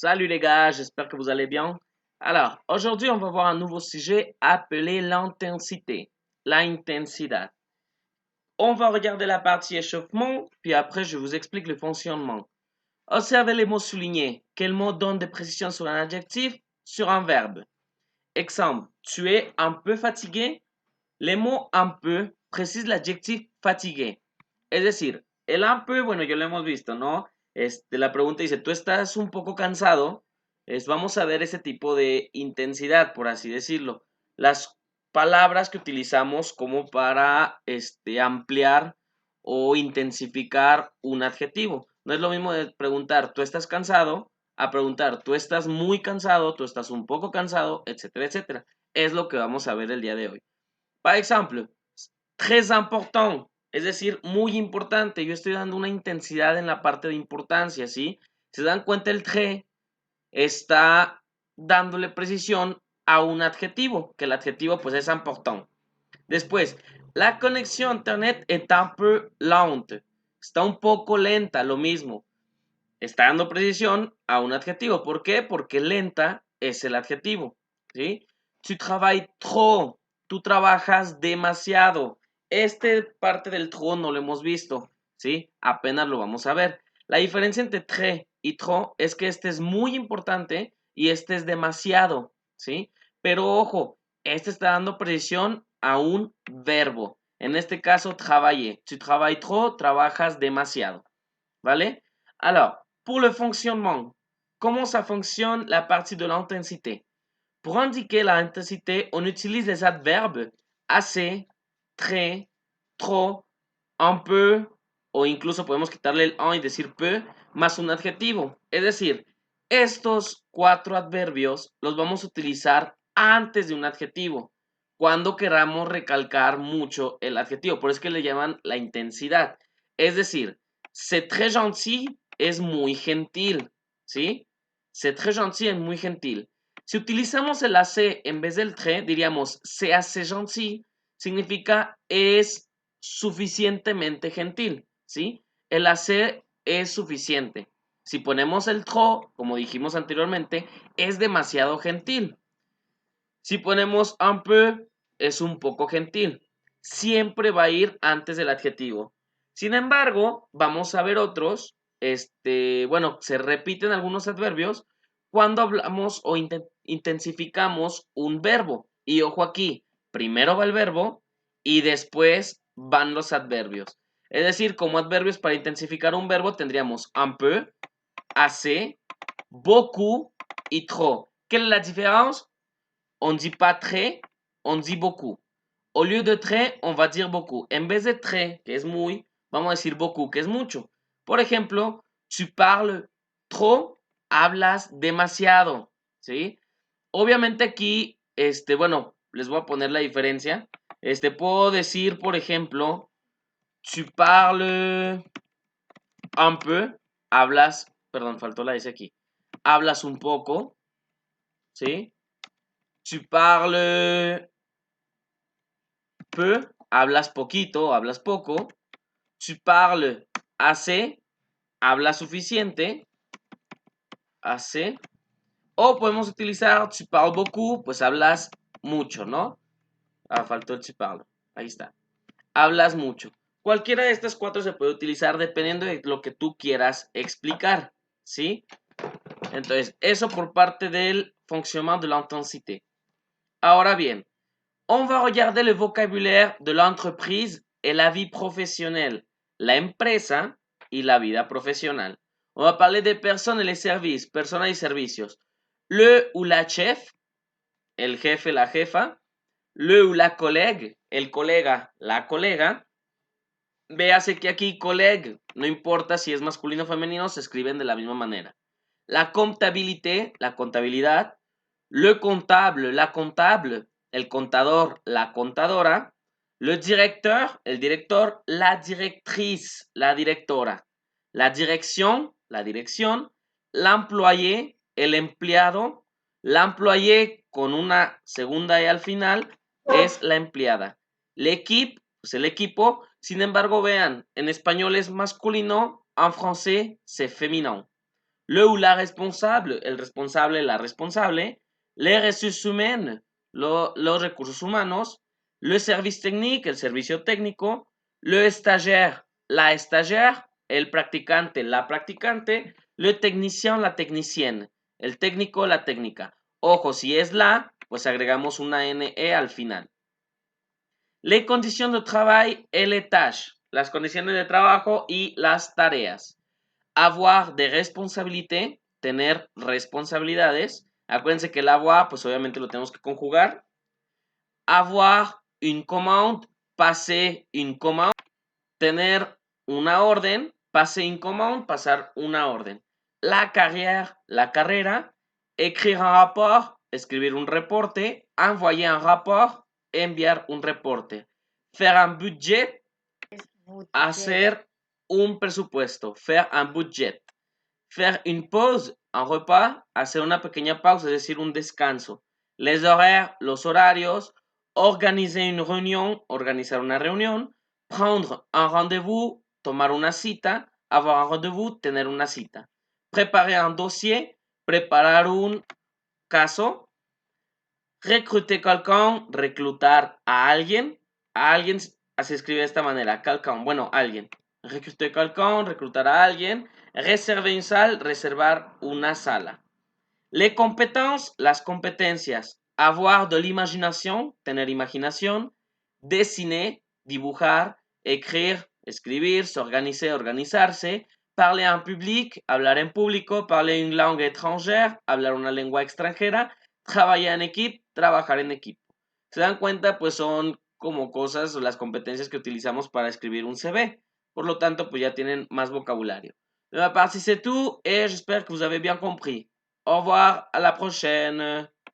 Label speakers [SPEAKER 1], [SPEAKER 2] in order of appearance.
[SPEAKER 1] Salut les gars, j'espère que vous allez bien. Alors, aujourd'hui, on va voir un nouveau sujet appelé l'intensité, la intensidad. On va regarder la partie échauffement, puis après, je vous explique le fonctionnement. Observez les mots soulignés. Quel mot donne des précisions sur un adjectif, sur un verbe? Exemple, tu es un peu fatigué. Les mots un peu précisent l'adjectif fatigué. Es decir, el un peu, bueno, ya lo hemos visto, ¿no? La pregunta dice, ¿tú estás un poco cansado? Vamos a ver ese tipo de intensidad, por así decirlo. Las palabras que utilizamos como para ampliar o intensificar un adjetivo. No es lo mismo de preguntar, ¿tú estás cansado? A preguntar, ¿tú estás muy cansado? ¿Tú estás un poco cansado? Etcétera, etcétera. Es lo que vamos a ver el día de hoy. Par exemple, très important, es decir, muy importante. Yo estoy dando una intensidad en la parte de importancia, ¿sí? Si se dan cuenta, el très está dándole precisión a un adjetivo, que el adjetivo pues es important. Después, la conexión a internet est un peu lente. Está un poco lenta, lo mismo. Está dando precisión a un adjetivo. ¿Por qué? Porque lenta es el adjetivo, ¿sí? Tu travailles trop. Tú trabajas demasiado. Este parte del trop no lo hemos visto, ¿sí? Apenas lo vamos a ver. La diferencia entre très y trop es que este es muy importante y este es demasiado, ¿sí? Pero ojo, este está dando precisión a un verbo. En este caso, travailler. Tu travailles trop, trabajas demasiado, ¿vale? Alors, pour le fonctionnement, comment ça fonctionne la partie de l'intensité? Pour indiquer l'intensité, on utilise les adverbes assez, très, trop, un peu, o incluso podemos quitarle el un y decir peu, más un adjetivo. Es decir, estos cuatro adverbios los vamos a utilizar antes de un adjetivo, cuando queramos recalcar mucho el adjetivo. Por eso es que le llaman la intensidad. Es decir, c'est très gentil es muy gentil, ¿sí? C'est très gentil es muy gentil. Si utilizamos el AC en vez del très, diríamos c'est assez gentil, significa es suficientemente gentil, ¿sí? El AC es suficiente. Si ponemos el trop, como dijimos anteriormente, es demasiado gentil. Si ponemos un peu, es un poco gentil. Siempre va a ir antes del adjetivo. Sin embargo, vamos a ver otros, bueno, se repiten algunos adverbios cuando hablamos o intensificamos un verbo. Y ojo aquí, primero va el verbo y después van los adverbios. Es decir, como adverbios para intensificar un verbo tendríamos un peu, assez, beaucoup y trop. ¿Qué es la diferencia? On dit pas très, on dit beaucoup. Au lieu de très, on va dire beaucoup. En vez de très, que es muy, vamos a decir beaucoup, que es mucho. Por ejemplo, tu parles trop, hablas demasiado, ¿sí? Obviamente aquí, bueno, les voy a poner la diferencia. Puedo decir, por ejemplo, tu parles un peu, hablas, perdón, faltó la S aquí. Hablas un poco, ¿sí? Tu parles peu, hablas poquito, hablas poco. Tu parles assez, hablas suficiente, assez. O podemos utilizar tu parles beaucoup, pues hablas mucho, ¿no? Ah, faltó el tu parles. Ahí está. Hablas mucho. Cualquiera de estas cuatro se puede utilizar dependiendo de lo que tú quieras explicar, ¿sí? Entonces, eso por parte del fonctionnement de l'intensité. Ahora bien, on va regarder le vocabulaire de l'entreprise et la vie professionnelle, la empresa y la vida profesional. On va parler des personnes et les services, personas y servicios. Le ou la chef, el jefe, la jefa. Le ou la collègue, el colega, la colega. Véase que aquí collègue, no importa si es masculino o femenino, se escriben de la misma manera. La comptabilité, la contabilidad. Le comptable, la contable, el contador, la contadora. Le directeur, el director. La directrice, la directora. La dirección, la dirección. L'employé, el empleado. L'employé con una segunda E al final es la empleada. L'équipe, pues el equipo. Sin embargo, vean, en español es masculino, en francés c'est féminin. le ou la responsable, el responsable, la responsable, les ressources humaines, los recursos humanos, le service technique, el servicio técnico, le stagiaire, la stagiaire, el practicante, la practicante, le technicien, la technicienne, el técnico, la técnica. Ojo, si es la, pues agregamos una NE al final. Les conditions de travail et les tâches, las condiciones de trabajo y las tareas. Avoir des responsabilités, tener responsabilidades. Acuérdense que el avoir, pues obviamente lo tenemos que conjugar. Avoir une commande, passer une commande. Tener una orden, passer une commande, pasar una orden. La carrera. Écrire un rapport, escribir un reporte. Envoyer un rapport, enviar un reporte. Faire un budget, hacer un presupuesto. Faire un budget. Faire une pause, un repas, hacer una pequeña pausa, es decir, un descanso. Les horaires, los horarios. Organiser une réunion, organizar una reunión. Prendre un rendez-vous, tomar una cita. Avoir un rendez-vous, tener una cita. Préparer un dossier, preparar un caso. Recruter quelqu'un, reclutar a alguien. A alguien se escribe de esta manera, quelqu'un, bueno, alguien. Recruter quelqu'un, reclutar a alguien. Réserver une salle, reservar una sala. Les compétences, las competencias. Avoir de l'imaginación, tener imaginación. Dessiner, dibujar. Écrire, escribir. S'organiser, organizarse. Parler en public, hablar en público. Parler une langue étrangère, hablar una lengua extranjera. Trabajar en equipo, trabajar en equipo. ¿Se dan cuenta? Pues son como cosas o las competencias que utilizamos para escribir un CV. Por lo tanto, pues ya tienen más vocabulario. De ma part, c'est tout et j'espère que vous avez bien compris. Au revoir, à la prochaine.